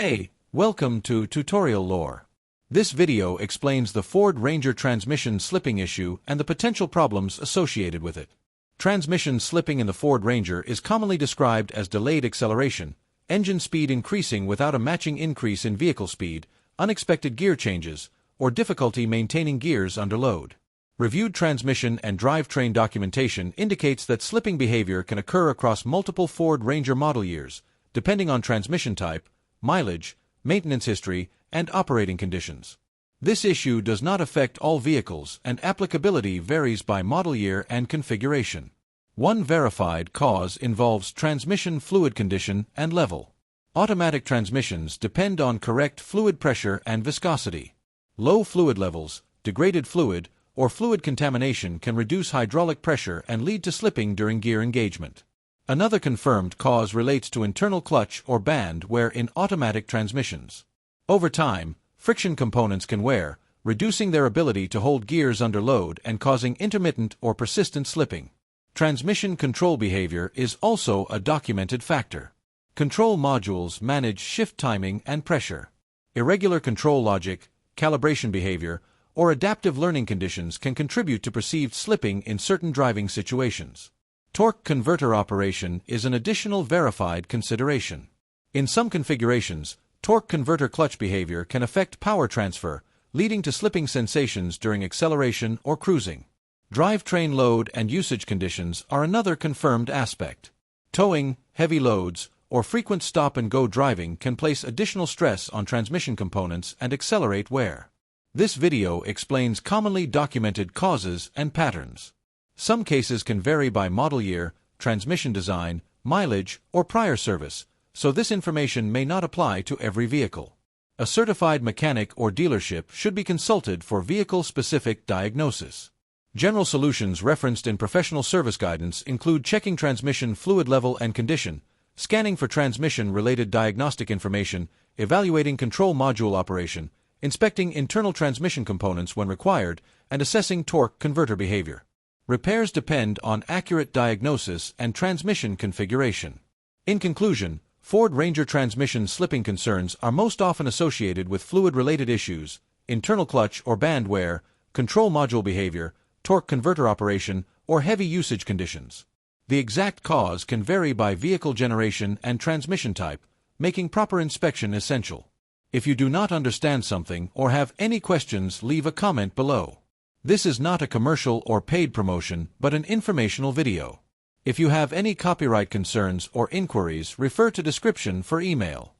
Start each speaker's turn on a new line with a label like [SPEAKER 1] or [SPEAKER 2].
[SPEAKER 1] Hey, welcome to Tutorial Lore. This video explains the Ford Ranger transmission slipping issue and the potential problems associated with it. Transmission slipping in the Ford Ranger is commonly described as delayed acceleration, engine speed increasing without a matching increase in vehicle speed, unexpected gear changes, or difficulty maintaining gears under load. Reviewed transmission and drivetrain documentation indicates that slipping behavior can occur across multiple Ford Ranger model years, depending on transmission type, mileage, maintenance history, and operating conditions. This issue does not affect all vehicles, and applicability varies by model year and configuration. One verified cause involves transmission fluid condition and level. Automatic transmissions depend on correct fluid pressure and viscosity. Low fluid levels, degraded fluid, or fluid contamination can reduce hydraulic pressure and lead to slipping during gear engagement. Another confirmed cause relates to internal clutch or band wear in automatic transmissions. Over time, friction components can wear, reducing their ability to hold gears under load and causing intermittent or persistent slipping. Transmission control behavior is also a documented factor. Control modules manage shift timing and pressure. Irregular control logic, calibration behavior, or adaptive learning conditions can contribute to perceived slipping in certain driving situations. Torque converter operation is an additional verified consideration. In some configurations, torque converter clutch behavior can affect power transfer, leading to slipping sensations during acceleration or cruising. Drivetrain load and usage conditions are another confirmed aspect. Towing, heavy loads, or frequent stop-and-go driving can place additional stress on transmission components and accelerate wear. This video explains commonly documented causes and patterns. Some cases can vary by model year, transmission design, mileage, or prior service, so this information may not apply to every vehicle. A certified mechanic or dealership should be consulted for vehicle-specific diagnosis. General solutions referenced in professional service guidance include checking transmission fluid level and condition, scanning for transmission-related diagnostic information, evaluating control module operation, inspecting internal transmission components when required, and assessing torque converter behavior. Repairs depend on accurate diagnosis and transmission configuration. In conclusion, Ford Ranger transmission slipping concerns are most often associated with fluid-related issues, internal clutch or band wear, control module behavior, torque converter operation, or heavy usage conditions. The exact cause can vary by vehicle generation and transmission type, making proper inspection essential. If you do not understand something or have any questions, leave a comment below. This is not a commercial or paid promotion, but an informational video. If you have any copyright concerns or inquiries, refer to description for email.